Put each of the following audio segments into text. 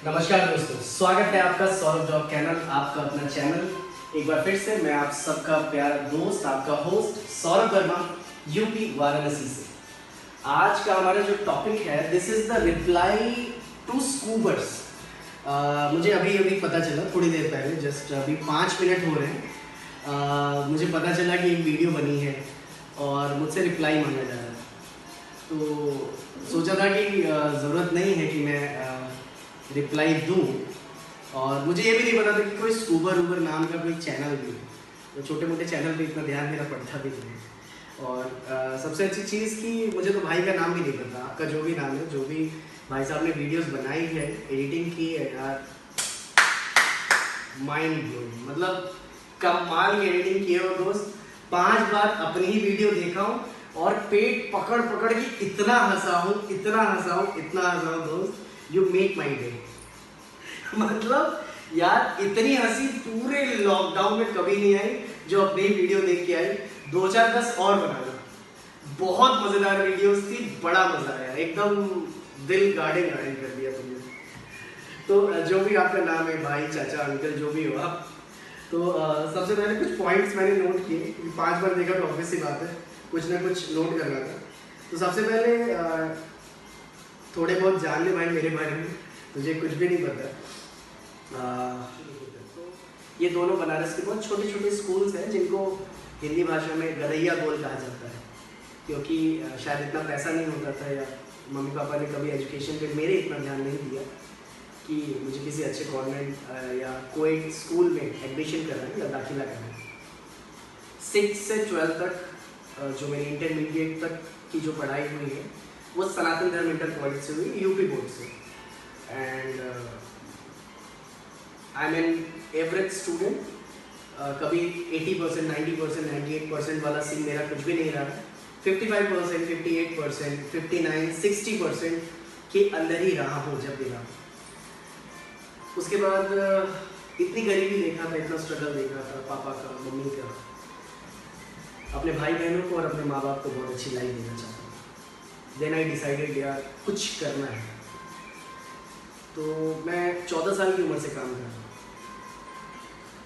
नमस्कार दोस्तों, स्वागत है आपका सौरभ जॉब चैनल, आपका अपना चैनल। एक बार फिर से मैं आप सबका प्यारा दोस्त, आपका होस्ट सौरभ वर्मा, यूपी वाराणसी से। आज का हमारा जो टॉपिक है, this is the reply to scoobers. मुझे अभी अभी पता चला, थोड़ी देर पहले, जस्ट अभी 5 मिनट हो रहे हैं, मुझे पता चला कि एक वीडियो बनी है और मुझसे रिप्लाई मांगा जा रहा है। तो सोचा था कि ज़रूरत नहीं है कि मैं रिप्लाई दूँ, और मुझे ये भी नहीं पता था कि कोई स्कूबर उबर नाम का कोई चैनल भी है। तो छोटे मोटे चैनल पे इतना ध्यान मेरा पड़ता भी नहीं है। और सबसे अच्छी चीज़ कि मुझे तो भाई का नाम भी नहीं पता। आपका जो भी नाम है, जो भी भाई साहब ने वीडियोस बनाई है, एडिटिंग की है यार, माइंड ब्लोइंग, मतलब कमाल की एडिटिंग की है वो दोस्त। 5 बार अपनी ही वीडियो देखा हूँ और पेट पकड़ पकड़ के इतना हंसा हूँ, इतना हंसा हूँ, इतना हंसा हूँ दोस्त, यू मेक माई डे। मतलब यार, इतनी हंसी पूरे लॉकडाउन में कभी नहीं आई जो अपनी वीडियो देख के आई। 2-4-10 और बनाना। बहुत मजेदार वीडियोस थी, बड़ा मजा आया, एकदम दिल गार्डन गार्डन कर दिया तुमने। तो जो भी आपका नाम है, भाई, चाचा, अंकल, जो भी हो आप, तो सबसे पहले कुछ पॉइंट्स मैंने नोट किए। 5 बार देखा तो ऑब्वियस सी बात है, कुछ ना कुछ नोट करना था। तो सबसे पहले थोड़े बहुत जान ले भाई मेरे बारे में, तुझे कुछ भी नहीं पता। ये दोनों बनारस के बहुत छोटे छोटे स्कूल्स हैं जिनको हिंदी भाषा में गरैया गोल कहा जाता है, क्योंकि शायद इतना पैसा नहीं होता था, या मम्मी पापा ने कभी एजुकेशन पे मेरे इतना ध्यान नहीं दिया कि मुझे किसी अच्छे कॉन्वेंट या कोएड स्कूल में एडमिशन कराएं या दाखिला कराएं। 6 से 12 तक जो मेरी इंटरमीडिएट तक की जो पढ़ाई हुई है वो सनातन धर्म इंटर कॉलेज से हुई, यूपी बोर्ड से। And I M an average student. कभी 80%, 90%, 98% वाला सीन मेरा कुछ भी नहीं रहा। 55%, 58%, 59%, 60% के अंदर ही रहा हूँ जब भी रहा। उसके बाद इतनी गरीबी देखा था, इतना स्ट्रगल देखा था, पापा का, मम्मी का, अपने भाई बहनों को और अपने माँ बाप को बहुत अच्छी लाइफ देना चाहता हूँ। देन आई डिसाइडेड यार कुछ करना है। तो मैं 14 साल की उम्र से काम कर रहा हूँ,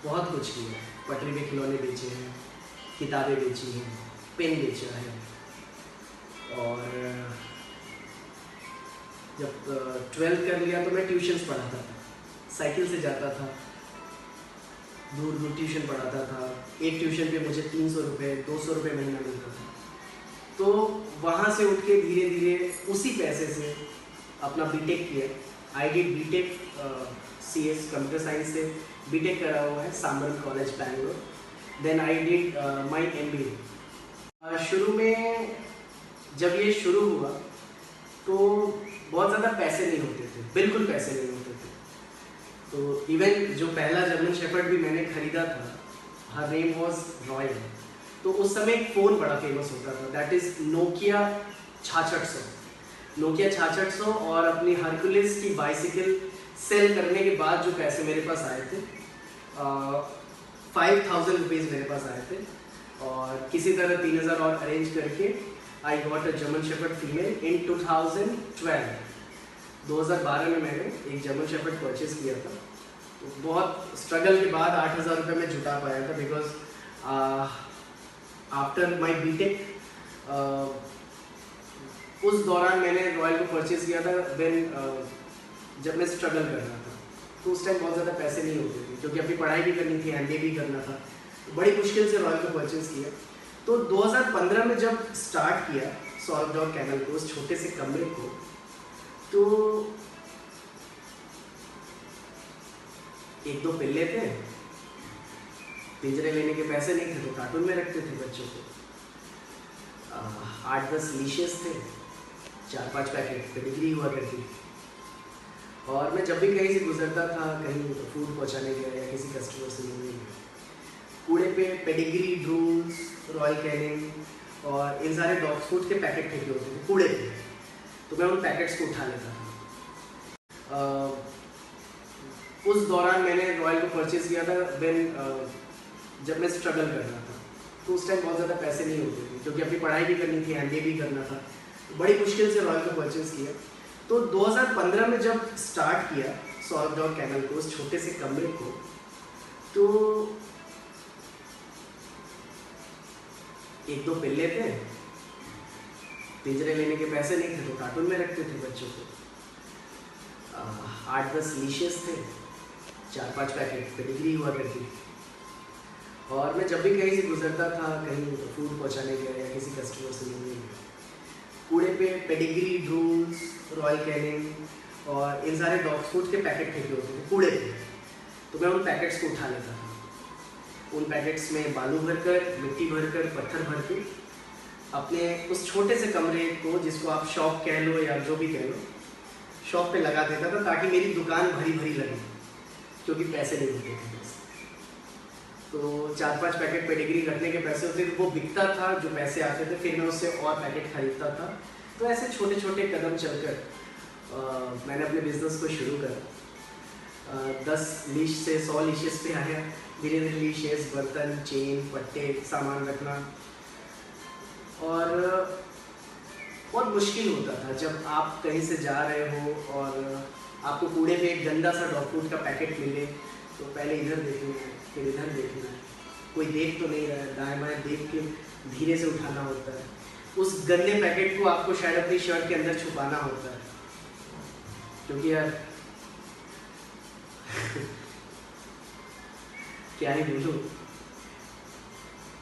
बहुत कुछ किया। पटरी पे खिलौने बेचे हैं, किताबें बेची हैं, पेन बेचा है। और जब 12th कर लिया तो मैं ट्यूशन्स पढ़ाता था, साइकिल से जाता था, दूर दूर ट्यूशन पढ़ाता था। एक ट्यूशन पे मुझे 300 रुपये, 200 रुपये महीना मिलता था। तो वहाँ से उठ के धीरे धीरे उसी पैसे से अपना बीटेक किया। I did BTech CS computer science से बीटेक करा हुआ है, सामरन college Bangalore. Then I did my MBA। शुरू में जब ये शुरू हुआ तो बहुत ज़्यादा पैसे नहीं होते थे, बिल्कुल पैसे नहीं होते थे। तो इवन जो पहला जर्मन शेफर्ड भी मैंने खरीदा था, हर नेम वॉज रॉयल। तो उस समय एक फ़ोन बड़ा फेमस होता था, दैट इज़ नोकिया 6600। नोकिया 6600 और अपनी हरकुलिस की बाइसिकल सेल करने के बाद जो पैसे मेरे पास आए थे, 5000 रुपीज़ मेरे पास आए थे। और किसी तरह 3000 और अरेंज करके I got a German shepherd female इन 2012। 2012 में मैंने एक जर्मन शेफर्ड परचेज़ किया था। तो बहुत स्ट्रगल के बाद 8000 रुपये में जुटा पाया था, बिकॉज आफ्टर माई बीटेक उस दौरान मैंने रॉयल को परचेज़ किया था। देन जब मैं स्ट्रगल कर रहा था तो उस टाइम बहुत ज़्यादा पैसे नहीं होते थे, क्योंकि अपनी पढ़ाई भी करनी थी, MBA भी करना था। तो बड़ी मुश्किल से रॉयल को परचेज़ किया। तो 2015 में जब स्टार्ट किया सौरभ जॉब चैनल को, उस छोटे से कमरे को, तो 1-2 पिल्ले थे, पिंजरे लेने के पैसे नहीं थे तो कार्टून में रखते थे बच्चों को। 8-10 लीशेस थे, 4-5 पैकेट पेडिग्री हुआ करती। और मैं जब भी कहीं से गुजरता था, कहीं फूड पहुंचाने गया या किसी कस्टमर से मिलने गया, कूड़े पे पेडिग्री, ड्रूल्स, रॉयल कैनिंग और इन सारे डॉग फूड के पैकेट फेंके होते थे कूड़े पे। तो मैं उन पैकेट्स को उठा लेता था। उस दौरान मैंने रॉयल को परचेज़ किया था। देन जब मैं स्ट्रगल कर रहा था तो उस टाइम बहुत ज़्यादा पैसे नहीं होते थे, क्योंकि अपनी पढ़ाई भी करनी थी, MBA भी करना था। तो बड़ी मुश्किल से रॉयल को परचेज़ किया। तो 2015 में जब स्टार्ट किया सौरभ डॉग कैमल को, उस छोटे से कमरे को, तो 1-2 पिल्ले थे, पिंजरे लेने के पैसे नहीं थे तो कार्टून में रखते थे बच्चों को, 8-10 लीशेस थे, 4-5 पैकेट पेडिग्री हुआ करती थी। और मैं जब भी कहीं से गुजरता था, कहीं फूड पहुंचाने गया या किसी कस्टमर से मिलने गया, कूड़े पे पेडिग्री, ड्रूल्स, रॉयल कैनिंग और इन सारे डॉग फूड के पैकेट फेंके होते थे कूड़े पे। तो मैं उन पैकेट्स को उठा लेता था, उन पैकेट्स में बालू भरकर, मिट्टी भरकर, पत्थर भर के अपने उस छोटे से कमरे को, जिसको आप शॉप कह लो या जो भी कह लो, शॉप पे लगा देता था ताकि मेरी दुकान भरी भरी लगे, क्योंकि पैसे नहीं होते थे। तो 4-5 पैकेट पेडिग्री रखने के पैसे होते थे, वो बिकता था, जो पैसे आते थे फिर मैं उससे और पैकेट खरीदता था। तो ऐसे छोटे छोटे कदम चलकर मैंने अपने बिजनेस को शुरू करा। 10 लीश से 100 लीशेस पे आया, धीरे धीरे लीशेस, बर्तन, चेन, पट्टे, सामान रखना। और बहुत मुश्किल होता था जब आप कहीं से जा रहे हो और आपको कूड़े पे एक गंदा सा डॉग फूड का पैकेट मिले, तो पहले इधर देखना है, फिर इधर देखना है, कोई देख तो नहीं रहा है, दाएं बाएं देख के धीरे से उठाना होता है। उस गंदे पैकेट को आपको शायद अपनी शर्ट के अंदर छुपाना होता है, क्योंकि यार क्या ही बोलूं,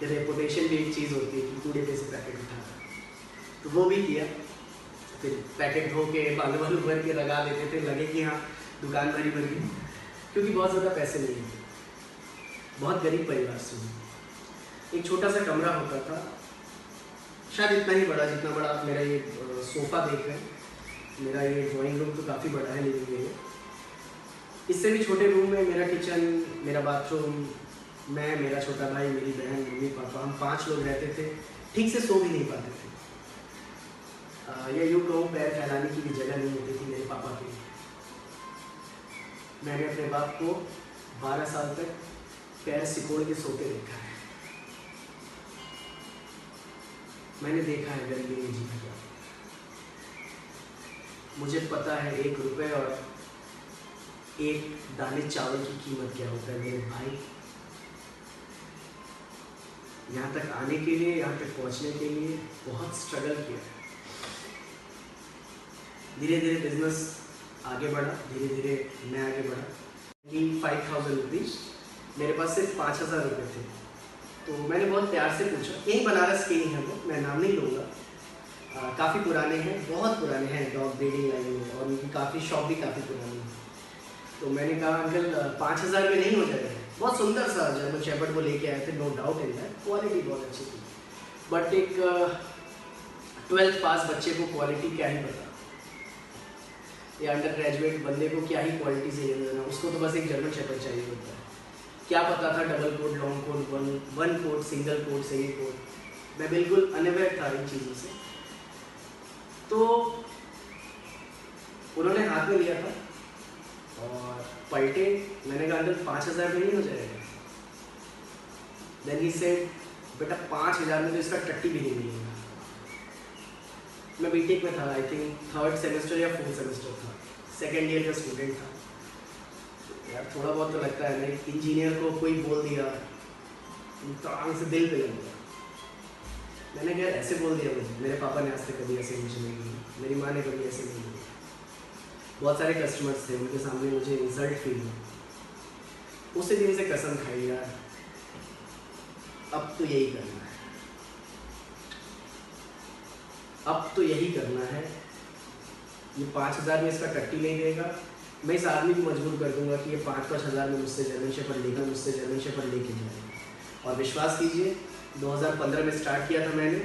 रेपुटेशन भी एक चीज़ होती है कि कूड़े पे से पैकेट उठाना। तो वो भी किया, फिर पैकेट धो के बालू बालू भर के लगा देते थे, लगे कि हाँ दुकान भरी भर गई, क्योंकि बहुत ज़्यादा पैसे नहीं थे, बहुत गरीब परिवार से हूँ। एक छोटा सा कमरा होता था, शायद इतना ही बड़ा जितना बड़ा आप मेरा ये सोफ़ा देख रहे हैं। मेरा ये ड्राइंग रूम तो काफ़ी बड़ा है लिविंग में। इससे भी छोटे रूम में मेरा किचन, मेरा बाथरूम, मैं, मेरा छोटा भाई, मेरी बहन, मम्मी पापा, हम 5 लोग रहते थे। ठीक से सो भी नहीं पाते थे, या यूँ कहूँ पैर फैलाने की भी जगह नहीं होती थी मेरे पापा के लिए। मैंने अपने बाप को 12 साल तक पैर सिकोड़ के सोते देखा है। मैंने देखा है गरीबी में जीना क्या। मुझे पता है 1 रुपए और 1 दाने चावल की कीमत क्या होता है मेरे भाई। यहाँ तक आने के लिए, यहाँ तक पहुँचने के लिए बहुत स्ट्रगल किया है। धीरे धीरे बिजनेस आगे बढ़ा, धीरे धीरे मैं आगे बढ़ा। 5,000 रुपीज़, मेरे पास सिर्फ 5,000 रुपये थे। तो मैंने बहुत प्यार से पूछा, यही बनारस के ही हैं वो, मैं नाम नहीं लूँगा, काफ़ी पुराने हैं, बहुत पुराने हैं डॉग ब्रीडिंग लाइन में, और उनकी काफ़ी शॉप भी काफ़ी पुरानी है। तो मैंने कहा अंकल 5,000 में नहीं हो जाएगा। बहुत सुंदर सा जर्मन शेफर्ड को लेके आए थे, no doubt in that, quality बहुत अच्छी थी, बट एक 12th पास बच्चे को क्वालिटी क्या ही पता, या अंडर ग्रेजुएट बंदे को क्या ही क्वालिटी से लेना, उसको तो बस एक जर्मन शेफर्ड चाहिए होता है। क्या पता था double coat, long coat, one coat, single coat, semi coat. मैं बिल्कुल अनअवेयर था इन चीज़ों से। तो उन्होंने हाथ में लिया था और पलटे। मैंने कहा अंकल 5,000 में नहीं हो जाएगा। देन ही सेड बेटा 5,000 में तो इसका टट्टी भी नहीं मिलेगा। मैं बीटेक में था, आई थिंक 3rd सेमेस्टर या 4th सेमेस्टर था, 2nd ईयर का स्टूडेंट था। तो यार थोड़ा बहुत तो लगता है ना, एक इंजीनियर को कोई बोल दिया तो आंख से दिल पे लग गया। मैंने कहा ऐसे बोल दिया मुझे, मेरे पापा ने आज तक कभी ऐसे मुझे नहीं की, मेरी माँ ने कभी ऐसे नहीं की। बहुत सारे कस्टमर्स थे, उनके सामने मुझे इंसल्ट फील हुआ। उसी दिन से कसम खाई यार अब तो यही करना है, अब तो यही करना है। ये 5,000 में इसका टट्टी नहीं देगा, मैं इस आदमी को मजबूर कर दूंगा कि ये 5-5 हज़ार में मुझसे जर्मन शेफर्ड लेके जाए। और विश्वास कीजिए 2015 में स्टार्ट किया था मैंने,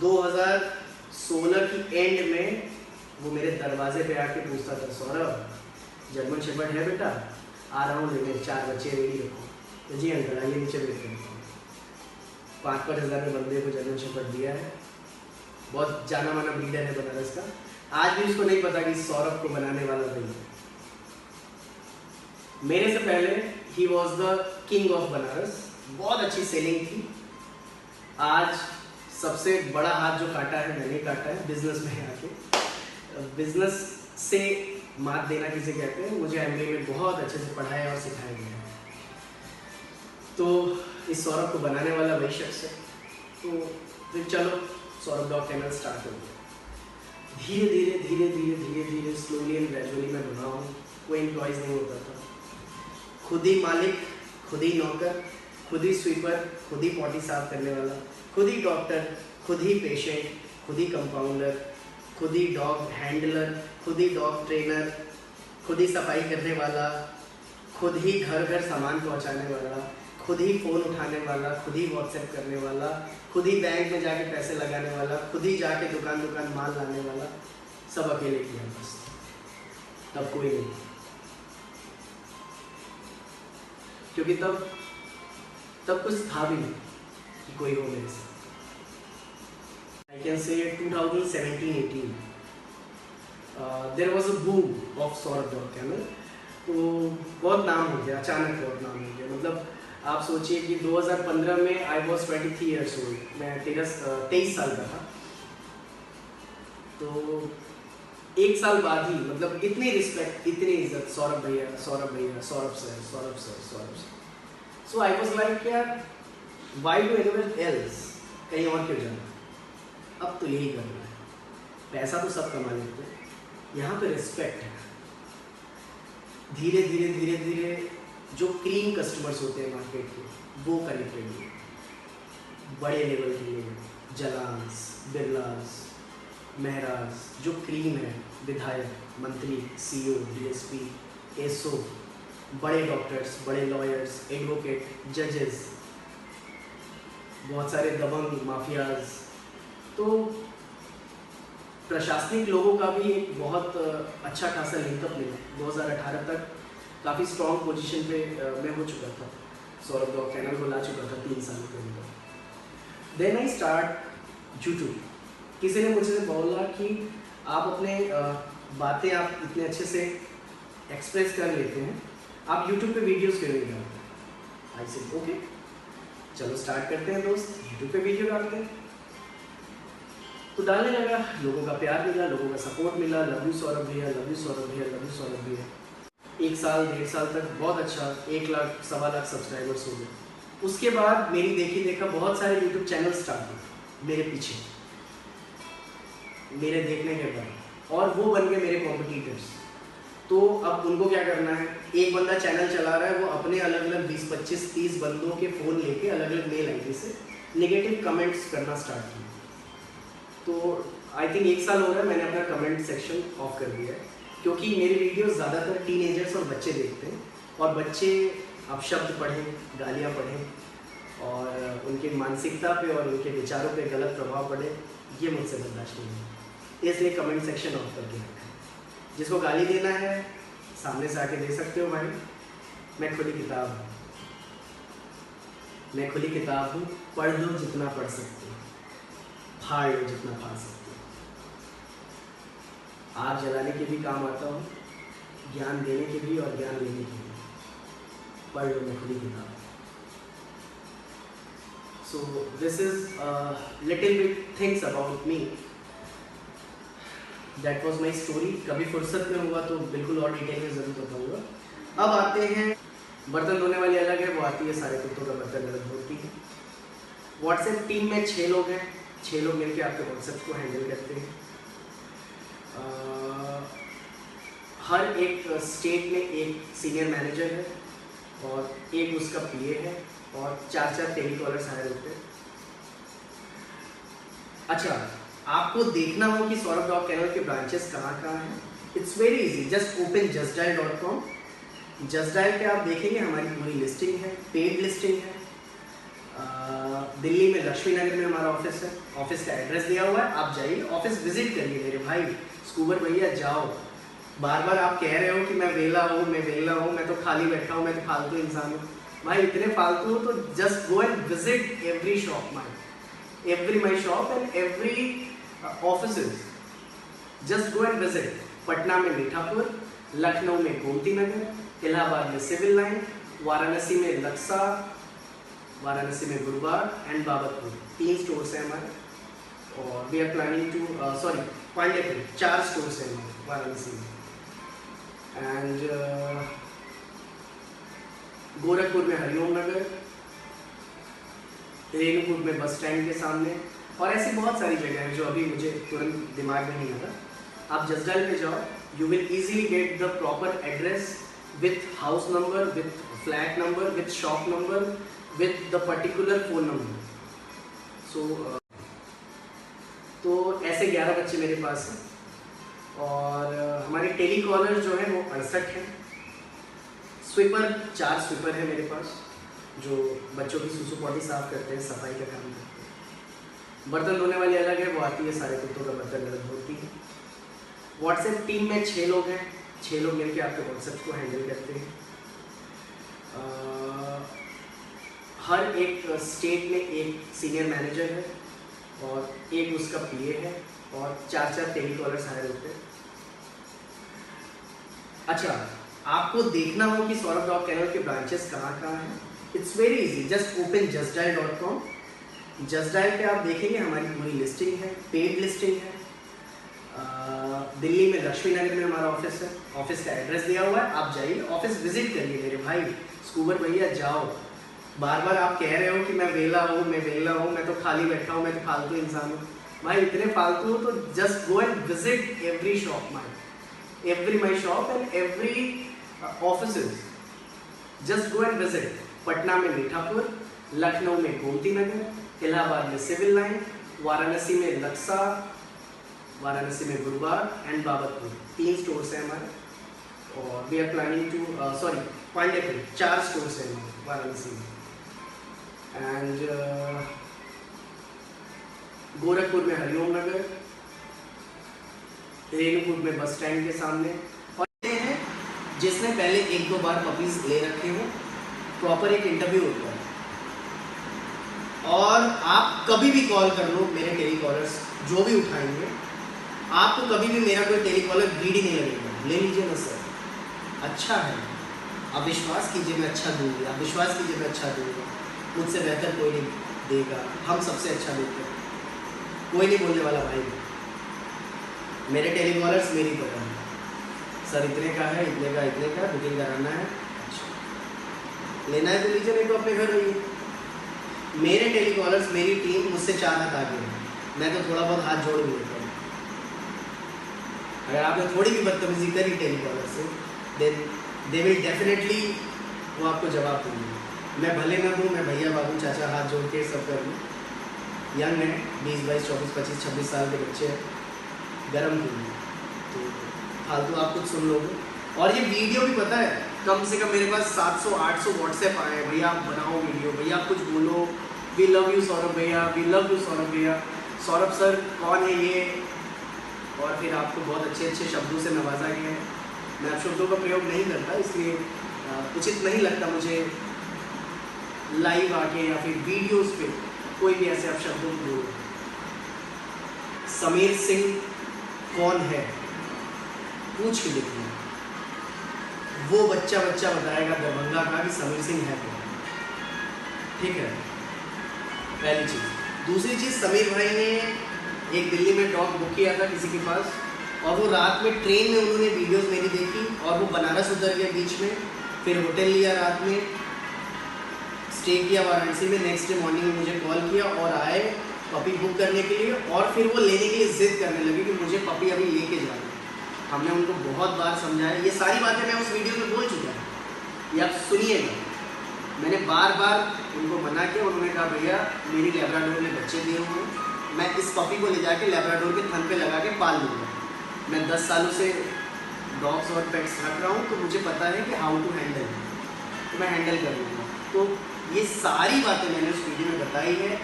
2016 की एंड में वो मेरे दरवाजे पे आके पूछता था, सौरभ जर्मन शेफर्ड है बेटा? आ रहा हूँ लेने, 4 बच्चे रेडी रखो। तो जी अंकल आइए नीचे बैठते हैं। 5-5 हज़ार में बंदे को जर्मन शेफर्ड दिया है। बहुत जाना माना ब्रीडर है बनारस का, आज भी उसको नहीं पता कि सौरभ को बनाने वाला भाई है। मेरे से पहले he was the king of Banaras, बहुत अच्छी सेलिंग थी। आज सबसे बड़ा हाथ जो काटा है मैंने काटा है बिजनेस में आके। बिजनेस से मात देना किसे कहते हैं, मुझे एमबीए में बहुत अच्छे से पढ़ाया और सिखाया गया है। तो इस सौरभ को बनाने वाला वही शख्स है। तो फिर चलो सौरभ डॉग चैनल स्टार्ट हो गया। धीरे धीरे धीरे धीरे धीरे धीरे स्लोली एंड ग्रेजुअली मैं बढ़ा हूँ। कोई एम्प्लॉयज़ नहीं होता था, खुद ही मालिक, खुद ही नौकर, खुद ही स्वीपर, खुद ही पॉटी साफ करने वाला, खुद ही डॉक्टर, खुद ही पेशेंट, खुद ही कंपाउंडर, खुद ही डॉग हैंडलर, खुद ही डॉग ट्रेनर, खुद ही सफाई करने वाला, खुद ही घर घर सामान पहुंचाने वाला, खुद ही फ़ोन उठाने वाला, खुद ही व्हाट्सएप करने वाला, खुद ही बैंक में जाके पैसे लगाने वाला, खुद ही जाके दुकान दुकान माल लाने वाला, सब अकेले किया बस। तब कोई नहीं, क्योंकि तब कुछ था भी नहीं कि कोई हो मेरे साथ। I can say 2017-18 there was a boom of Saurabh dog channel. तो बहुत नाम हो गया, अचानक बहुत नाम हो गया। मतलब आप सोचिए कि 2015 में आई वॉज 23 ईयर्स ओल्ड, मैं 23 साल का था। तो एक साल बाद ही मतलब इतनी रिस्पेक्ट, इतनी इज्जत, सौरभ भैया, सौरभ भैया, Saurabh sir, Saurabh sir, Saurabh sir. So I was like यार वाई डू एनीवेयर एल्स, कहीं और क्यों जाना, अब तो यही करना है। पैसा तो सब कमा लेते हैं, यहाँ पे रिस्पेक्ट है। धीरे धीरे धीरे धीरे जो क्रीम कस्टमर्स होते हैं मार्केट के, वो कनेक्टेड हुए बड़े लेवल के लोग, जलांस, बिरलास, महराज, जो क्रीम है, विधायक, मंत्री, सीईओ, डीएसपी, एसओ, बड़े डॉक्टर्स, बड़े लॉयर्स, एडवोकेट, जजेस, बहुत सारे दबंग माफियाज। तो प्रशासनिक लोगों का भी एक बहुत अच्छा खासा लिंकअप मिला। 2018 तक काफ़ी स्ट्रॉन्ग पोजीशन पे मैं हो चुका था, सौरभ डॉग चैनल को ला चुका था 3 साल के अंदर। Then I start YouTube. किसी ने मुझसे बोला कि आप अपने बातें आप इतने अच्छे से एक्सप्रेस कर लेते हैं, आप यूट्यूब पे वीडियोस क्यों नहीं डालते। आई सेड ओके, चलो स्टार्ट करते हैं दोस्त, यूट्यूब पे वीडियो डालते हैं। तो डालने लगा, लोगों का प्यार मिला, लोगों का सपोर्ट मिला। लव यू सौरभ भैया, लव यू सौरभ भैया, लव यू सौरभ भैया। 1 साल 1.5 साल तक बहुत अच्छा 1 लाख 1.25 लाख सब्सक्राइबर्स हो गए। उसके बाद मेरी देखी देखा बहुत सारे यूट्यूब चैनल स्टार्ट हुए मेरे पीछे, मेरे देखने के बाद, और वो बन गए मेरे कॉम्पिटिटर्स। तो अब उनको क्या करना है, एक बंदा चैनल चला रहा है, वो अपने अलग अलग 20, 25, 30 बंदों के फ़ोन लेके अलग अलग मेल आईडी से नेगेटिव कमेंट्स करना स्टार्ट किया। तो आई थिंक 1 साल हो रहा है मैंने अपना कमेंट सेक्शन ऑफ कर दिया है, क्योंकि मेरी वीडियोस ज़्यादातर टीनेजर्स और बच्चे देखते हैं, और बच्चे अब शब्द पढ़ें, गालियाँ पढ़ें और उनकी मानसिकता पे और उनके विचारों पे गलत प्रभाव पड़े, ये मुझसे बर्दाश्त नहीं है। इसलिए कमेंट सेक्शन ऑफ करके रखा है। जिसको गाली देना है सामने से आके दे सकते हो भाई, मैं खुली किताब हूँ, मैं खुली किताब हूँ, पढ़ लो जितना पढ़ सकते हो, फाड़ लो जितना फाड़ सकते हो। आग जलाने के भी काम आता हूँ, ज्ञान देने के भी और ज्ञान लेने के भी। पढ़ लो, मैं खुली किताब। So this is little bit things about me, that was my story. कभी फुर्सत में हुआ तो बिल्कुल और डिटेल में ज़रूर बताऊँगा। अब आते हैं, बर्तन धोने वाली अलग है, वो आती है सारे कुत्तों का बर्तन अलग धोती है। व्हाट्सएप टीम में 6 लोग हैं, 6 लोग मिलकर आपके व्हाट्सएप को हैंडल करते हैं। हर एक स्टेट में एक सीनियर मैनेजर है और एक उसका पीए है और 4-4 टेलीकॉलर्स हायर होते हैं। अच्छा, आपको देखना हो कि सौरभ डॉग चैनल के ब्रांचेस कहाँ हैं, it's very easy, just open justdial.com। justdial पे आप देखेंगे हमारी पूरी लिस्टिंग है, पेड लिस्टिंग है। दिल्ली में लक्ष्मी नगर में हमारा ऑफिस है, ऑफिस का एड्रेस दिया हुआ है, आप जाइए ऑफिस विजिट करिए मेरे भाई। स्कूबर भैया जाओ, बार बार आप कह रहे हो कि मैं वेला हूँ, मैं वेला हूँ, मैं तो खाली बैठा हूँ, मैं तो फालतू इंसान हूँ। भाई इतने फालतू हो तो just go and visit every shop my, every my shop and every offices, just go and visit. Patna में मीठापुर, लखनऊ में गोमती नगर, इलाहाबाद में सिविल लाइन, वाराणसी में लक्सा, वाराणसी में गुरुवार एंड बाबतपुर, 3 स्टोर्स हैं हमारे। और we are planning to Pandeypur 4 stores हैं हमारे वाराणसी में। एंड गोरखपुर में हरिओम नगर, रेणुपुर में बस स्टैंड के सामने, और ऐसी बहुत सारी जगह हैं जो अभी मुझे तुरंत दिमाग में नहीं आ रहा। आप जस्ट डायल पे जाओ, you will easily get the proper address with house number, with flat number, with shop number, with the particular phone number. So तो ऐसे 11 बच्चे मेरे पास हैं, और हमारे टेलीकॉलर जो है वो 68 हैं। स्वीपर 4 स्वीपर है मेरे पास, जो बच्चों की सुसु पॉटी साफ करते हैं, सफाई का काम करते हैं। बर्तन धोने वाली अलग है, वो आती है, सारे कुत्तों का बर्तन अलग धोती है। व्हाट्सएप टीम में 6 लोग हैं, 6 लोग मिलकर आपके व्हाट्सएप को हैंडल करते हैं। हर एक स्टेट में एक सीनियर मैनेजर है और एक उसका पीए है, और 4-4 टेलीकॉलर्स हायर होते हैं। अच्छा, आपको देखना हो कि सौरभ डॉग कैनल के ब्रांचेस कहाँ हैं, it's very easy, just open justdial.com। justdial पे आप देखेंगे हमारी पूरी लिस्टिंग है, पेड लिस्टिंग है। दिल्ली में लक्ष्मी नगर में हमारा ऑफिस है, ऑफिस का एड्रेस दिया हुआ है, आप जाइए, ऑफिस विजिट करिए मेरे भाई स्कूबर भैया, जाओ। बार बार आप कह रहे हो कि मैं वेला हूँ, मैं तो खाली बैठा हूँ, मैं तो फालतू इंसान हूँ। भाई इतने फालतू हो तो just go and visit every shop my shop and every offices, just go and visit. Patna में मीठापुर, लखनऊ में गोमती नगर, इलाहाबाद में सिविल लाइन, वाराणसी में लक्सा, वाराणसी में गुरुवार एंड बाबतपुर, 3 स्टोर्स हैं हमारे। और we are planning to Pandeypur, 4 stores हैं वाराणसी में। एंड गोरखपुर में हरिओम नगर, रेणुपुर में बस स्टैंड के सामने। और हैं जिसने पहले 1-2 बार पपीज ले रखे हो, प्रॉपर एक इंटरव्यू होता है, और आप कभी भी कॉल कर लो, मेरे टेलीकॉलर्स जो भी उठाएंगे, आपको कभी भी मेरा कोई टेलीकॉलर ग्रीडी नहीं लगेगा। ले लीजिए ना सर, अच्छा है, आप विश्वास कीजिए मैं अच्छा दूंगी, आप विश्वास कीजिए मैं अच्छा दूंगा, मुझसे बेहतर कोई नहीं देगा, हम सबसे अच्छा देते हैं, कोई नहीं बोलने वाला भाई। मेरे टेलीकॉलर्स मेरी पता है, सर इतने का है, इतने का बुकिंग कराना है, अच्छा लेना है तो लीजिए, नहीं तो अपने घर रहिए। मेरे टेलीकॉलर्स, मेरी टीम मुझसे 4 हाथ आगे है, मैं तो थोड़ा बहुत हाथ जोड़ भी लेता हूँ। अगर आपने थोड़ी भी बदतमीजी करी टेलीकॉलर से, देन दे विल डेफिनेटली वो आपको जवाब देंगे। मैं भले ना दूँ, मैं भैया बाबू चाचा हाथ जोड़ के सब कर लूँ। यंग है, 20, 22, 24, 25, 26 साल के बच्चे हैं, गर्म क्यों, तो फालतू आप कुछ सुन लोगे। और ये वीडियो भी पता है, कम से कम मेरे पास 700-800 व्हाट्सएप आए हैं, भैया आप बनाओ वीडियो, भैया आप कुछ बोलो, वी लव यू सौरभ भैया, वी लव यू सौरभ भैया, सौरभ सर कौन है ये, और फिर आपको बहुत अच्छे अच्छे शब्दों से नवाजा गया है। मैं अब शब्दों का प्रयोग नहीं करता, इसलिए उचित नहीं लगता मुझे लाइव आके या फिर वीडियोस पे कोई भी ऐसे आप शब्दों को बोलो। समीर सिंह कौन है, पूछ के देखिए, वो बच्चा बताएगा दरभंगा का कि समीर सिंह है कौन। ठीक है, पहली चीज़। दूसरी चीज़, समीर भाई ने एक दिल्ली में डॉग बुक किया था किसी के पास, और वो रात में ट्रेन में उन्होंने वीडियोस मेरी देखी, और वो बनारस उतर गया बीच में, फिर होटल लिया, रात में स्टे किया वाराणसी में, नेक्स्ट डे मॉर्निंग में मुझे कॉल किया और आए पपी बुक करने के लिए, और फिर वो लेने के लिए जिद करने लगे कि मुझे पपी अभी लेके जाना। हमने उनको बहुत बार समझाया, ये सारी बातें मैं उस वीडियो में बोल चुका हूँ, ये आप सुनिएगा। मैंने बार बार उनको मना किया, उन्होंने कहा भैया मेरी लैब्राडोर ने बच्चे दिए हुए हैं, मैं इस पपी को ले जाके लैब्राडोर के थन पे लगा के पाल लूँगा। मैं 10 सालों से डॉग्स और पेट्स रख रहा हूँ, तो मुझे पता है कि हाउ टू हैंडल, तो मैं हैंडल कर लूँगा। तो ये सारी बातें मैंने उस वीडियो में बताई है,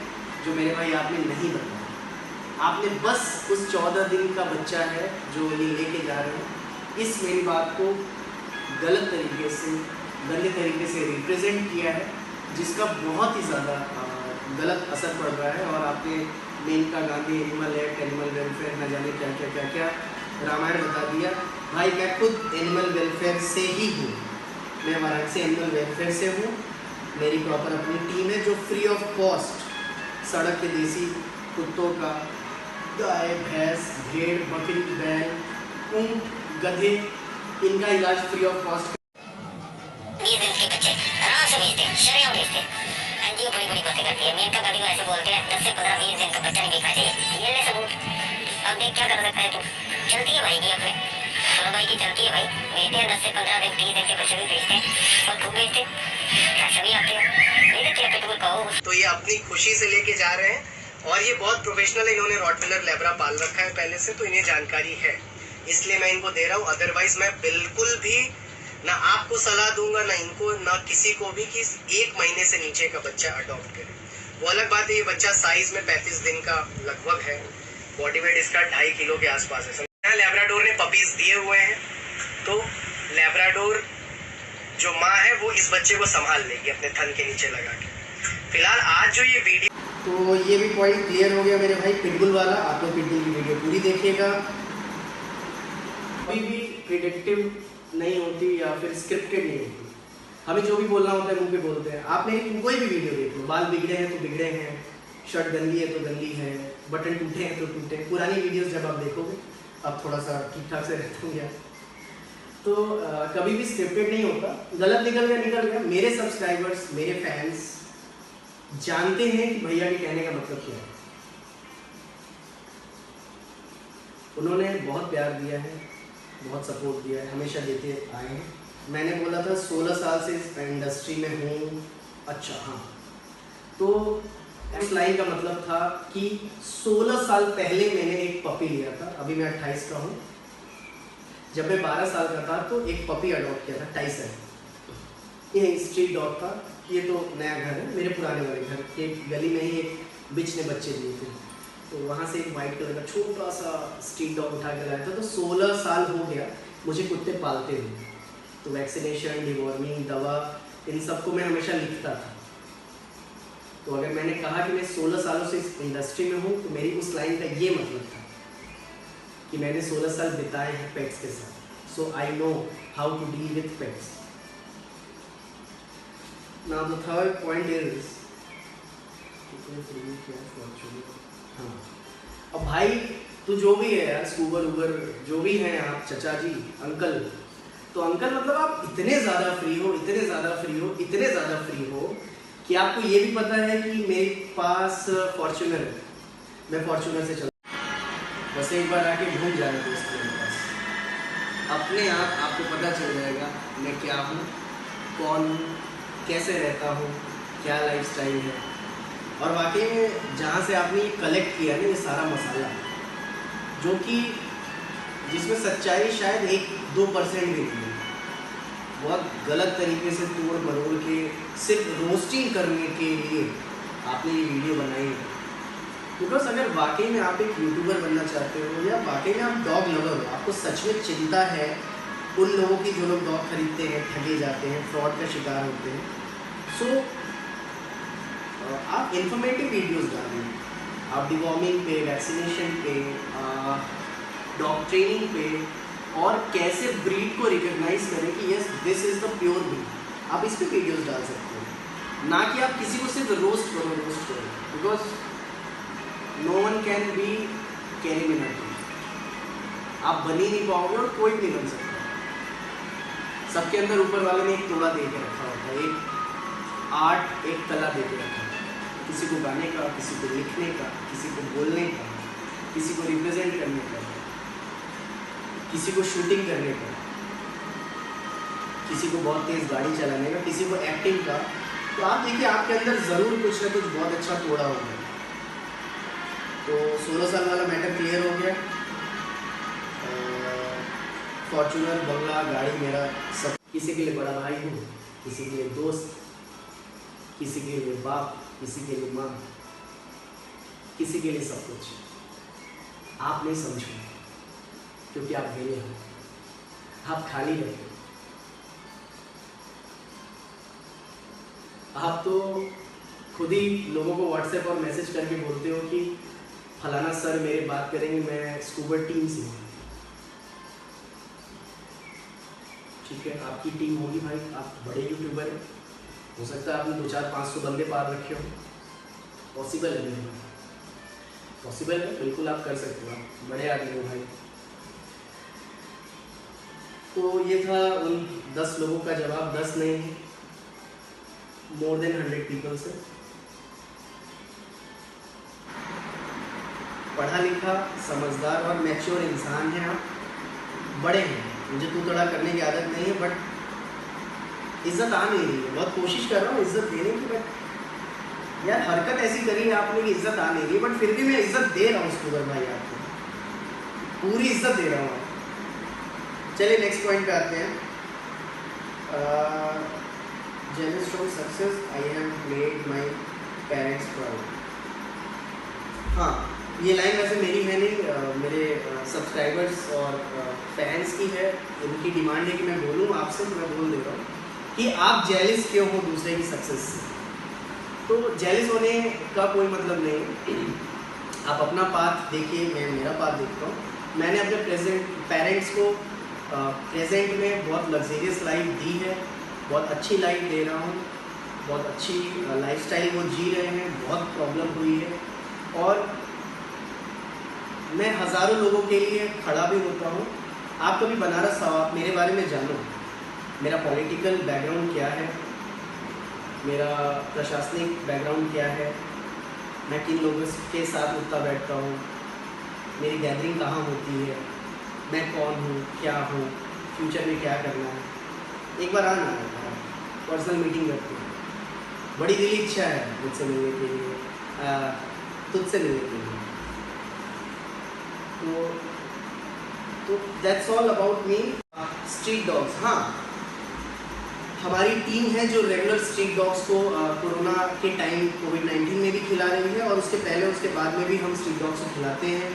जो मेरे भाई आपने नहीं बताया। आपने बस उस 14 दिन का बच्चा है जो ये लेके जा रहे हैं, इस मेरी बात को गलत तरीके से, गंदे तरीके से रिप्रेजेंट किया है, जिसका बहुत ही ज़्यादा गलत असर पड़ रहा है। और आपने Maneka Gandhi animal act, animal welfare, न जाने क्या क्या रामायण बता दिया। भाई मैं खुद एनिमल वेलफेयर से ही हूँ, मैं वाराणसी एनिमल वेलफेयर से हूँ। मेरी प्रॉपर अपनी टीम है जो फ्री ऑफ कॉस्ट सड़क के देसी कुत्तों का, गाय, भैंस, भेड़, बकरी, बैल, ऊँट, गधे, इनका इलाज फ्री ऑफ कॉस्ट। आराम से भेजते हैं, शरेआम भेजते हैं। एनजीओ बड़ी बड़ी बातें करती है, मेनका गांधी को ऐसे बोलते हैं 10 से 15 20 दिन का बच्चा नहीं दिखना चाहिए। ये ले सबूत, अब देख क्या कर सकता है तू। चलती है भाई की अपने सोनू भाई की, चलती है भाई। भेजते हैं 10 से 15 दिन 20 दिन के बच्चे भी भेजते हैं और खूब भेजते हैं, पैसा भी आते हैं। नहीं देखते पिटबुल कहो। तो ये अपनी खुशी से लेके जा रहे हैं और ये बहुत प्रोफेशनल है, इन्होंने रॉटविलर लेब्रा पाल रखा है पहले से, तो इन्हें जानकारी है, इसलिए मैं इनको दे रहा हूँ। अदरवाइज मैं बिल्कुल भी ना आपको सलाह दूंगा ना इनको ना किसी को भी कि 1 महीने से नीचे का बच्चा अडॉप्ट करे। वो अलग बात है, ये बच्चा साइज में 35 दिन का लगभग है, बॉडी वेट इसका 2.5 किलो के आसपास है। लैब्राडोर ने पपीज दिए हुए हैं, तो लैब्राडोर जो माँ है वो इस बच्चे को संभाल लेगी अपने थन के नीचे लगा के। फिलहाल आज जो ये वीडियो, तो ये भी पॉइंट क्लियर हो गया मेरे भाई पिटबुल वाला। आप लोग पिटबुल की वीडियो पूरी देखिएगा। कोई भी प्रिडिक्टिव नहीं होती या फिर स्क्रिप्टेड नहीं होती, हमें जो भी बोलना होता है मुंह पे बोलते हैं। आप मेरी कोई भी वीडियो देख लो, बाल बिगड़े हैं तो बिगड़े हैं, शर्ट गंदी है तो गंदी है, बटन टूटे हैं तो टूटे। पुरानी वीडियोस जब आप देखोगे, अब थोड़ा सा ठीक ठाक से रहता हूँ यार, तो कभी भी स्क्रिप्टेड नहीं होता। गलत निकल गया निकल गया। मेरे सब्सक्राइबर्स, मेरे फैंस जानते हैं कि भैया के कहने का मतलब क्या है। उन्होंने बहुत प्यार दिया है, बहुत सपोर्ट दिया है, हमेशा देते आए हैं। मैंने बोला था 16 साल से इस इंडस्ट्री में हूँ। अच्छा हाँ, तो इस लाइन का मतलब था कि 16 साल पहले मैंने एक पपी लिया था। अभी मैं 28 का हूँ। जब मैं 12 साल का था तो एक पपी अडॉप्ट किया था, टाइसन। ये स्ट्रीट डॉग था। ये तो नया घर है, मेरे पुराने वाले घर के गली में ही एक बिच ने बच्चे दिए थे, तो वहाँ से एक वाइट कलर का छोटा सा स्ट्रीट डॉग उठा के लाया था। तो 16 साल हो गया मुझे कुत्ते पालते हुए। तो वैक्सीनेशन, डिवॉर्मिंग, दवा, इन सबको मैं हमेशा लिखता था। तो अगर मैंने कहा कि मैं 16 सालों से इस इंडस्ट्री में हूँ, तो मेरी उस लाइन का ये मतलब था कि मैंने 16 साल बिताए हैं पेट्स के साथ। So I know how to deal with pets. Now the third point is, हाँ, अब भाई तू जो भी है यार, स्कूबर उबर जो भी हैं आप, चचा जी, अंकल, तो अंकल मतलब आप इतने ज़्यादा फ्री हो, इतने ज़्यादा फ्री हो, इतने ज़्यादा फ्री हो कि आपको ये भी पता है कि मेरे पास फॉर्च्यूनर है, मैं फॉर्च्यूनर से चल, बस एक बार आके घूम जाए दोस्त मेरे पास, अपने आप आपको पता चल जाएगा मैं क्या हूँ, कौन हूँ, कैसे रहता हूँ, क्या लाइफस्टाइल है। और वाकई में जहाँ से आपने कलेक्ट किया ना ये सारा मसाला, जो कि जिसमें सच्चाई शायद 1-2% भी नहीं है, बहुत गलत तरीके से तोड़ मरोड़ के सिर्फ रोस्टिंग करने के लिए आपने ये वीडियो बनाई है। बिकॉज अगर वाकई में आप एक यूट्यूबर बनना चाहते हो या वाकई में आप डॉग लवर हो, आपको सच में चिंता है उन लोगों की जो लोग डॉग खरीदते हैं, ठगे जाते हैं, फ्रॉड का शिकार होते हैं, सो आप इंफॉर्मेटिव वीडियोस डालिए। आप डिवॉर्मिंग पे, वैक्सीनेशन पे, डॉग ट्रेनिंग पे, और कैसे ब्रीड को रिकॉग्नाइज करें कि yes this is the pure breed, आप इस पे वीडियोस डाल सकते हो। ना कि आप किसी को सिर्फ रोस्ट करो, because no one can be Carry Minati. आप बन ही नहीं पाओगे और कोई भी नहीं बन सकता। सबके अंदर ऊपर वाले ने एक तोड़ा दे के रखा होता है, एक आर्ट, एक कला दे के रखा है। किसी को गाने का, किसी को लिखने का, किसी को बोलने का, किसी को रिप्रेजेंट करने का, किसी को शूटिंग करने का, किसी को बहुत तेज़ गाड़ी चलाने का, किसी को एक्टिंग का। तो आप देखिए आपके अंदर ज़रूर कुछ ना कुछ बहुत अच्छा तोड़ा होगा। तो 16 साल वाला मैटर क्लियर हो गया। फॉर्च्यूनर, बंगला, गाड़ी मेरा सब। किसी के लिए बड़ा भाई हूँ, किसी के लिए दोस्त, किसी के लिए बाप, किसी के लिए माँ, किसी के लिए सब कुछ। आप नहीं समझो क्योंकि आप मेरे हो, आप खाली रहते हो। आप तो खुद ही लोगों को व्हाट्सएप और मैसेज करके बोलते हो कि फलाना सर मेरे बात करेंगे, मैं स्कूबर टीम से हूँ। ठीक है, आपकी टीम होगी भाई, आप बड़े यूट्यूबर हैं, हो सकता है आपने 200-500 बंदे पार रखे हो। पॉसिबल है नहीं? पॉसिबल है, बिल्कुल आप कर सकते हो, आप बड़े आदमी हो भाई। तो ये था उन 10 लोगों का जवाब, 10 नहीं, मोर देन 100 पीपल से। पढ़ा लिखा, समझदार और मैच्योर इंसान है आप, बड़े हैं, मुझे तू तड़ा करने की आदत नहीं है, बट इज्जत आ नहीं रही है। बहुत कोशिश कर रहा हूँ इज्जत देने की, बट यार हरकत ऐसी करी है आपने कि इज्जत आ नहीं रही, बट फिर भी मैं इज्जत दे रहा हूँ स्कूटर भाई, आपको पूरी इज्जत दे रहा हूँ। चलिए नेक्स्ट पॉइंट पे आते हैं। Jealous from success, I have made my parents proud. हाँ, ये लाइन वैसे मेरी है नहीं, मेरे सब्सक्राइबर्स और फैंस की है, उनकी डिमांड है कि मैं बोलूँ आपसे, तो मैं बोल दे रहा हूँ कि आप जेलस क्यों हो दूसरे की सक्सेस से। तो जेलस होने का कोई मतलब नहीं, आप अपना पाथ देखिए, मैं मेरा पाथ देखता हूँ। मैंने अपने पेरेंट्स को प्रेजेंट में बहुत लग्जरियस लाइफ दी है, बहुत अच्छी लाइफ दे रहा हूँ, बहुत अच्छी लाइफस्टाइल वो जी रहे हैं, बहुत प्रॉब्लम हुई है, और मैं हज़ारों लोगों के लिए खड़ा भी होता हूँ। आप कभी बनारस आओ, आप मेरे बारे में जानो, मेरा पॉलिटिकल बैकग्राउंड क्या है, मेरा प्रशासनिक बैकग्राउंड क्या है, मैं किन लोगों के साथ उठता बैठता हूँ, मेरी गैदरिंग कहाँ होती है, मैं कौन हूँ, क्या हूँ, फ्यूचर में क्या करना है। एक बार आना है, पर्सनल मीटिंग करते हैं, बड़ी दिली इच्छा है मुझसे मिलने के लिए, तुझसे मिलने के लिए। तो that's all about me. Street dogs, हाँ, हमारी टीम है जो रेगुलर स्ट्रीट डॉग्स को कोरोना के टाइम कोविड-19 में भी खिला रही है, और उसके पहले उसके बाद में भी हम स्ट्रीट डॉग्स को खिलाते हैं,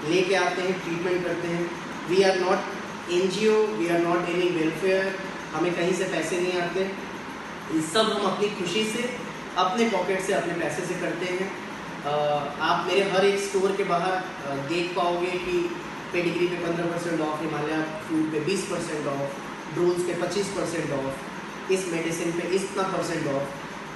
लेके आते हैं, ट्रीटमेंट करते हैं। We are not NGO, we are not any welfare, हमें कहीं से पैसे नहीं आते, ये सब हम अपनी खुशी से, अपने पॉकेट से, अपने पैसे से करते हैं। आप मेरे हर एक स्टोर के बाहर देख पाओगे कि पेडिग्री पे 15% ऑफ, हिमालय फूड पे 20% ऑफ, ड्रोन्स पे 25% ऑफ, इस मेडिसिन पे इतना % ऑफ।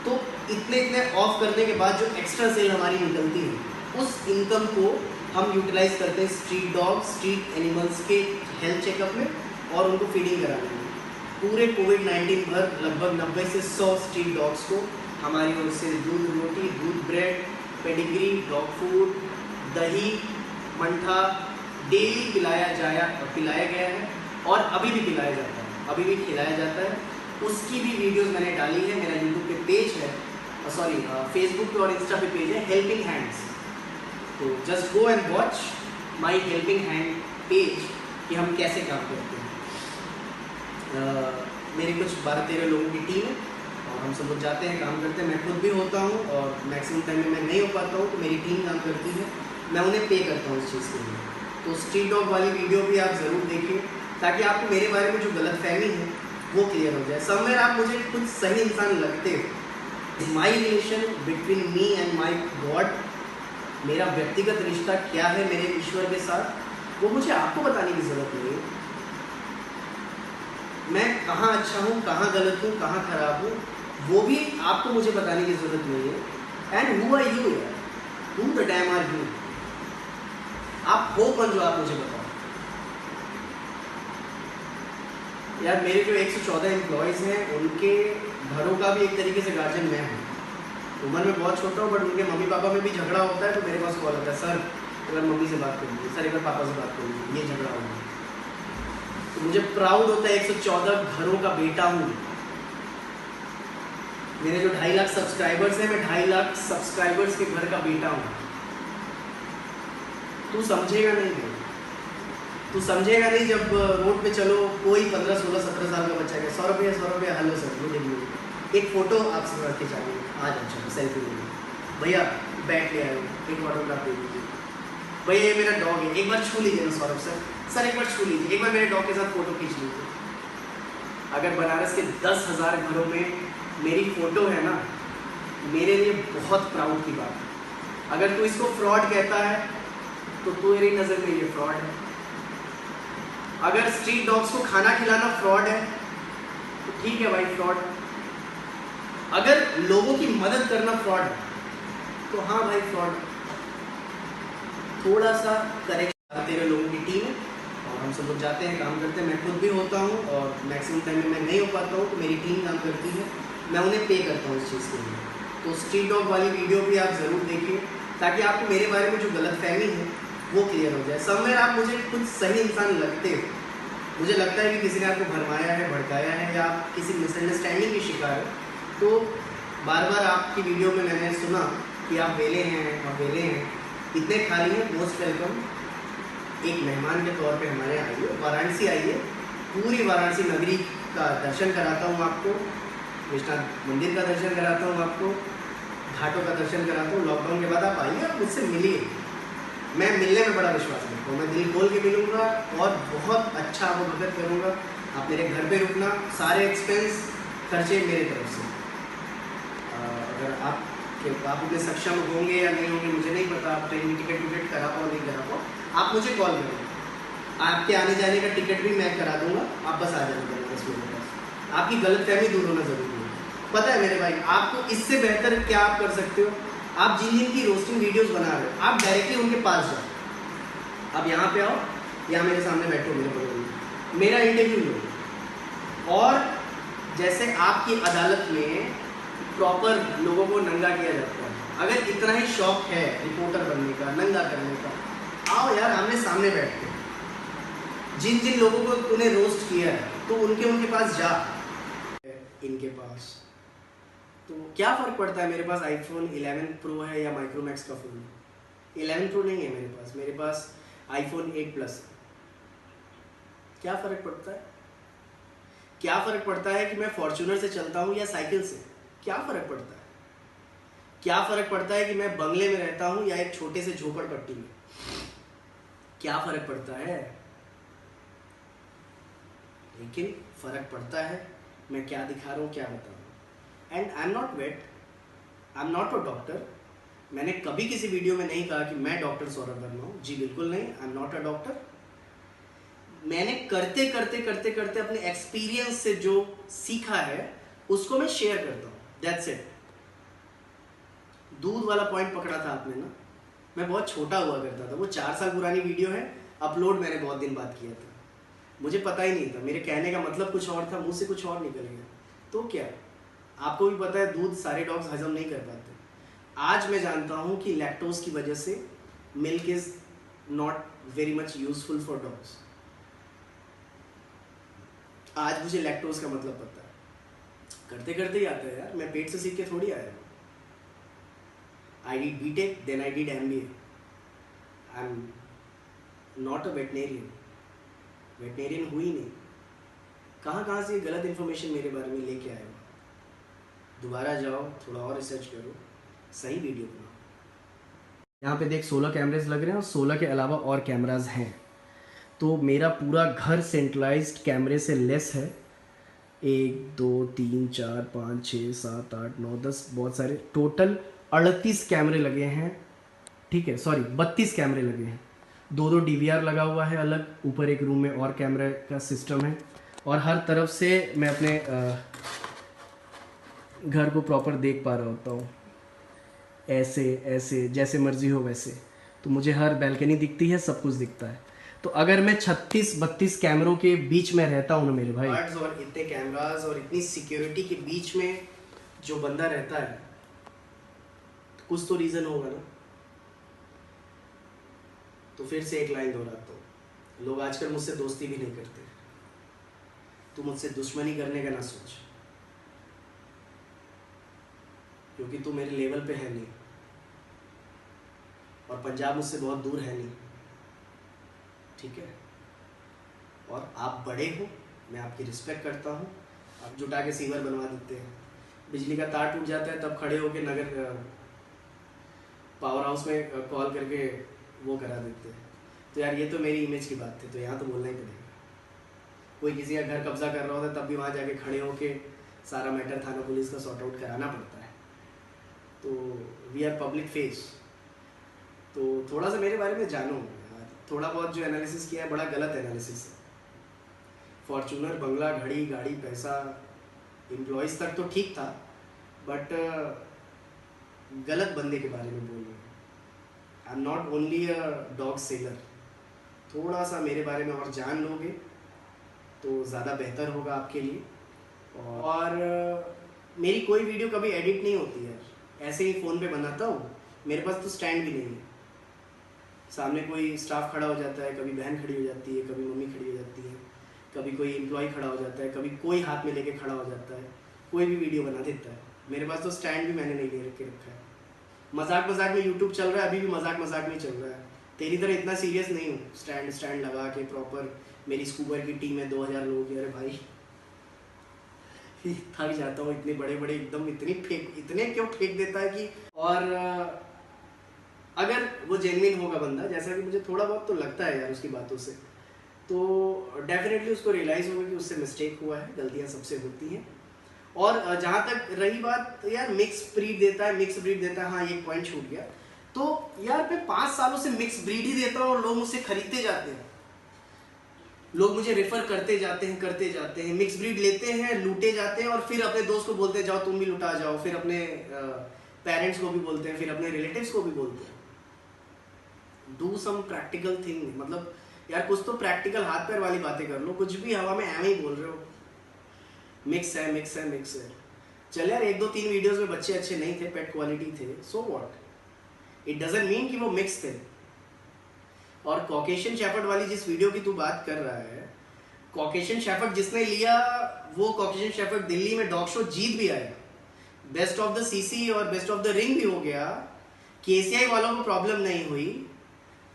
तो इतने ऑफ करने के बाद जो एक्स्ट्रा सेल हमारी निकलती है, उस इनकम को हम यूटिलाइज करते हैं स्ट्रीट डॉग, स्ट्रीट एनिमल्स के हेल्थ चेकअप में और उनको फीडिंग कराने में। पूरे कोविड-19 भर लगभग 90 से 100 स्ट्रीट डॉग्स को हमारी ओर से दूध रोटी, दूध ब्रेड, पेडिग्री, डॉग फूड, दही, मट्ठा डेली पिलाया गया है, और अभी भी पिलाया जाता है, अभी भी खिलाया जाता है। उसकी भी वीडियोस मैंने डाली है, मेरा यूट्यूब पे पेज है, फेसबुक पे और इंस्टा पे पेज है, हेल्पिंग हैंड्स। तो just go and watch my helping hand page कि हम कैसे काम करते हैं। मेरी कुछ 12-13 लोगों की टीम है, और हम सब लोग जाते हैं, काम करते हैं। मैं खुद भी होता हूँ, और मैक्सिमम टाइम में मैं नहीं हो पाता हूँ, तो मेरी टीम काम करती है, मैं उन्हें पे करता हूँ इस चीज़ के लिए। तो स्ट्रीट डॉग वाली वीडियो भी आप ज़रूर देखिए, ताकि आपको मेरे बारे में जो गलतफहमी है वो क्लियर हो जाए। समवेयर आप मुझे कुछ सही इंसान लगते हो। माई relation between me and my God, मेरा व्यक्तिगत रिश्ता क्या है मेरे ईश्वर के साथ, वो मुझे आपको बताने की ज़रूरत नहीं है। मैं कहाँ अच्छा हूँ, कहाँ गलत हूँ, कहाँ खराब हूँ, वो भी आपको मुझे बताने की ज़रूरत नहीं है। एंड हु आर यू यार, who the damn are you, आप हो कौन जो आप मुझे बताओ यार। मेरे जो 114 एम्प्लॉयज़ हैं, उनके घरों का भी एक तरीके से गार्जियन मैं हूँ। उम्र में बहुत छोटा हूँ, बट उनके मम्मी पापा में भी झगड़ा होता है तो मेरे पास कॉल आता है, सर एक बार मम्मी से बात कर लीजिए, सर एक बार पापा से बात कर लीजिए, ये झगड़ा हो गया। तो मुझे प्राउड होता है 114 घरों का बेटा हूँ। मेरे जो 2.5 लाख सब्सक्राइबर्स हैं, मैं 2.5 लाख सब्सक्राइबर्स के घर का बेटा हूँ। तू समझेगा नहीं, तू समझेगा नहीं जब रोड पे चलो, कोई 15, 16, 17 साल का बच्चा है, 100 रुपये, हेलो सर, गुड इवनिंग, एक फ़ोटो आपसे रख के चाहिए, आज अच्छा सेल्फी ले लीजिए, भैया बैठ ले आए, एक ऑटोग्राफ ले लीजिए, भैया ये मेरा डॉग है, एक बार छू लीजिए ना सौरभ सर एक बार छू लीजिए, एक बार मेरे डॉग के साथ फ़ोटो खींच लीजिए। अगर बनारस के 10,000 घरों में मेरी फ़ोटो है ना, मेरे लिए बहुत प्राउड की बात है। अगर तू इसको फ्रॉड कहता है तो तेरी नज़र में ये फ्रॉड है। अगर स्ट्रीट डॉग्स को खाना खिलाना फ्रॉड है तो ठीक है भाई, फ्रॉड। अगर लोगों की मदद करना फ्रॉड है तो हाँ भाई, फ्रॉड। थोड़ा सा करेक्शन, 13 लोगों की टीम है और हम सब लोग जाते हैं, काम करते हैं, मैं खुद भी होता हूँ और मैक्सिमम टाइम में मैं नहीं हो पाता हूँ तो मेरी टीम काम करती है, मैं उन्हें पे करता हूँ इस चीज़ के लिए। तो स्ट्रीट डॉग वाली वीडियो भी आप ज़रूर देखिए ताकि आपको मेरे बारे में जो गलतफहमी है वो क्लियर हो जाए। समवेयर आप मुझे कुछ सही इंसान लगते हो, मुझे लगता है कि किसी ने आपको भरमाया है, भड़काया है या आप किसी मिसअंडरस्टैंडिंग की शिकार है, तो बार बार आपकी वीडियो में मैंने सुना कि आप वेले हैं और वेले हैं, इतने खाली हैं, मोस्ट वेलकम। एक मेहमान के तौर पे हमारे आइए, वाराणसी आइए, पूरी वाराणसी नगरी का दर्शन कराता हूँ आपको, विश्वनाथ मंदिर का दर्शन कराता हूँ आपको, घाटों का दर्शन कराता हूँ। लॉकडाउन के बाद आप आइए, आप मुझसे मिलिए, मैं मिलने में बड़ा विश्वास करता हूँ, मैं दिल खोल के मिलूँगा और बहुत अच्छा आपको मदद करूँगा। आप मेरे घर पे रुकना, सारे एक्सपेंस खर्चे मेरे तरफ से। अगर आप उतने सक्षम होंगे या नहीं होंगे मुझे नहीं पता, आप ट्रेन की टिकट करा पाओ नहीं करा पाओ, आप मुझे कॉल करें, आपके आने जाने का टिकट भी मैं करा दूंगा, आप बस आ जाना 10 मिनट बस। आपकी गलतफहमी दूर होना जरूरी है। पता है मेरे भाई, आपको इससे बेहतर क्या आप कर सकते हो, आप जिन जिन की रोस्टिंग वीडियोस बना रहे हो आप डायरेक्टली उनके पास जाओ, आप यहाँ पे आओ, यहाँ मेरे सामने बैठो, मेरे बगल में, मेरा इंटरव्यू लो, और जैसे आपकी अदालत में प्रॉपर लोगों को नंगा किया जाता है, अगर इतना ही शौक है रिपोर्टर बनने का, नंगा करने का, आओ यार आमने सामने बैठ के, जिन जिन लोगों को तूने रोस्ट किया है तो उनके पास जा, इनके पास तो क्या फ़र्क पड़ता है। मेरे पास आईफोन 11 प्रो है या माइक्रोमैक्स का फ़ोन है, 11 प्रो नहीं है मेरे पास आईफोन 8 प्लस। क्या फ़र्क पड़ता है, क्या फ़र्क पड़ता है कि मैं फॉर्च्यूनर से चलता हूँ या साइकिल से, क्या फ़र्क पड़ता है, क्या फ़र्क पड़ता है कि मैं बंगले में रहता हूँ या एक छोटे से झोपड़पट्टी में, क्या फ़र्क पड़ता है। लेकिन फ़र्क पड़ता है मैं क्या दिखा रहा हूँ, क्या बता रहा हूँ। And I am not vet, I am not a doctor. मैंने कभी किसी वीडियो में नहीं कहा कि मैं डॉक्टर सौरभ वर्मा हूँ, जी बिल्कुल नहीं, आई एम नॉट अ डॉक्टर। मैंने करते करते करते करते अपने एक्सपीरियंस से जो सीखा है उसको मैं शेयर करता हूँ, दैट्स इट। दूध वाला पॉइंट पकड़ा था आपने ना, मैं बहुत छोटा हुआ करता था, वो 4 साल पुरानी वीडियो है, अपलोड मैंने बहुत दिन बाद किया था, मुझे पता ही नहीं था, मेरे कहने का मतलब कुछ और था, मुंह से कुछ और निकल गया। तो क्या, आपको भी पता है दूध सारे डॉग्स हजम नहीं कर पाते। आज मैं जानता हूँ कि लैक्टोज की वजह से milk is not very much useful for dogs. आज मुझे लैक्टोज का मतलब पता है, करते करते ही आता है यार, मैं पेट से सीख के थोड़ी आया हूँ। I did BTech, then I did MBA. I'm not a veterinarian. Veterinarian हुई नहीं, कहाँ से गलत इन्फॉर्मेशन मेरे बारे में लेके आए हो। दोबारा जाओ, थोड़ा और रिसर्च करो, सही वीडियो बनाओ। यहाँ पे देख 16 कैमरेज लग रहे हैं और 16 के अलावा और कैमराज हैं, तो मेरा पूरा घर सेंट्रलाइज्ड कैमरे से लेस है। 1 2 3 4 5 6 7 8 9 10 बहुत सारे, टोटल 38 कैमरे लगे हैं, ठीक है, सॉरी 32 कैमरे लगे हैं, 2 DVR लगा हुआ है अलग, ऊपर एक रूम में और कैमरे का सिस्टम है, और हर तरफ से मैं अपने घर को प्रॉपर देख पा रहा होता हूँ, ऐसे ऐसे जैसे मर्जी हो वैसे, तो मुझे हर बैल्कनी दिखती है, सब कुछ दिखता है। तो अगर मैं 36-32 कैमरों के बीच में रहता हूँ ना मेरे भाई, और इतने कैमरास और इतनी सिक्योरिटी के बीच में जो बंदा रहता है, तो कुछ तो रीज़न होगा ना। तो फिर से एक लाइन दोहराता हूँ, लोग आजकल मुझसे दोस्ती भी नहीं करते, तू मुझसे दुश्मनी करने का ना सोच, क्योंकि तू मेरे लेवल पे है नहीं, और पंजाब मुझसे बहुत दूर है नहीं, ठीक है। और आप बड़े हो, मैं आपकी रिस्पेक्ट करता हूँ, आप जुटा के सीवर बनवा देते हैं, बिजली का तार टूट जाता है तब खड़े होके नगर पावर हाउस में कॉल करके वो करा देते हैं। तो यार ये तो मेरी इमेज की बात थी, तो यहाँ तो बोलना ही पड़ेगा। कोई किसी का घर कब्जा कर रहा होता है तब भी वहाँ जाके खड़े होके सारा मैटर थाना पुलिस का सॉर्ट आउट कराना पड़ता है। तो वी आर पब्लिक फेस, तो थोड़ा सा मेरे बारे में जानो यार, थोड़ा बहुत जो एनालिसिस किया है बड़ा गलत एनालिसिस है। फॉर्चूनर, बंगला, घड़ी, गाड़ी, पैसा, एम्प्लॉयज़ तक तो ठीक था, बट गलत बंदे के बारे में बोल रहे हैं। आई am not only a dog seller, थोड़ा सा मेरे बारे में और जान लोगे तो ज़्यादा बेहतर होगा आपके लिए। और मेरी कोई वीडियो कभी एडिट नहीं होती है, ऐसे ही फ़ोन पे बनाता हूँ। मेरे पास तो स्टैंड भी नहीं है, सामने कोई स्टाफ खड़ा हो जाता है, कभी बहन खड़ी हो जाती है, कभी मम्मी खड़ी हो जाती है, कभी कोई एम्प्लॉय खड़ा हो जाता है, कभी कोई हाथ में लेके खड़ा हो जाता है, कोई भी वीडियो बना देता है। मेरे पास तो स्टैंड भी मैंने नहीं ले के रखा है। मजाक मजाक में यूट्यूब चल रहा है, अभी भी मजाक मजाक में चल रहा है। तेरी तरह इतना सीरियस नहीं हूँ, स्टैंड लगा के प्रॉपर। मेरी स्कूबर की टीम है 2000 लोगों की। अरे भाई थक जाता हूँ, इतने बड़े बड़े एकदम इतने क्यों फेंक देता है कि। और अगर वो जेन्युइन होगा बंदा, जैसा कि मुझे थोड़ा बहुत तो लगता है यार उसकी बातों से, तो डेफिनेटली उसको रियलाइज़ होगा कि उससे मिस्टेक हुआ है, गलतियाँ सबसे होती हैं। और जहाँ तक रही बात यार मिक्स ब्रीड देता है, हाँ ये पॉइंट छूट गया। तो यार मैं 5 सालों से मिक्स ब्रीड ही देता हूँ और लोग मुझसे खरीदते जाते हैं, लोग मुझे रेफर करते जाते हैं, मिक्स ब्रीड लेते हैं, लूटे जाते हैं, और फिर अपने दोस्त को बोलते हैं जाओ तुम भी लुटा जाओ, फिर अपने पेरेंट्स को भी बोलते हैं, फिर अपने रिलेटिव्स को भी बोलते हैं। डू सम प्रैक्टिकल थिंग, मतलब यार कुछ तो प्रैक्टिकल हाथ पैर वाली बातें कर लो, कुछ भी हवा में एवं ही बोल रहे हो। मिक्स है। चल यार 1-2-3 वीडियोस में बच्चे अच्छे नहीं थे, पेट क्वालिटी थे, so what, it doesn't mean कि वो मिक्स थे। और कॉकेशियन शेफर्ड वाली जिस वीडियो की तू बात कर रहा है, कॉकेशियन शेफर्ड जिसने लिया, वो कॉकेशियन शेफर्ड दिल्ली में डॉग शो जीत भी आया, बेस्ट ऑफ द सीसी और बेस्ट ऑफ द रिंग भी हो गया। केसीआई वालों को प्रॉब्लम नहीं हुई,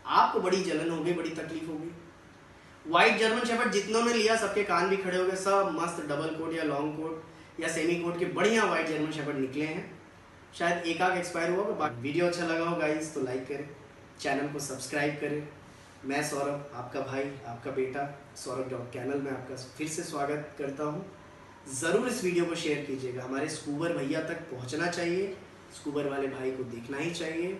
आपको बड़ी जलन हो गई, बड़ी तकलीफ हो गई। व्हाइट जर्मन शेफर्ड जितनों ने लिया सबके कान भी खड़े हो गए, सब मस्त डबल कोट या लॉन्ग कोट या सेमी कोट के बढ़िया व्हाइट जर्मन शेफर्ड निकले हैं। शायद एक आध एक्सपायर हुआ। बाकी वीडियो अच्छा लगा हो गाइस तो लाइक करें, चैनल को सब्सक्राइब करें। मैं सौरभ, आपका भाई, आपका बेटा सौरभ डॉग कैनल में आपका फिर से स्वागत करता हूँ। ज़रूर इस वीडियो को शेयर कीजिएगा, हमारे स्कूबर भैया तक पहुँचना चाहिए, स्कूबर वाले भाई को देखना ही चाहिए।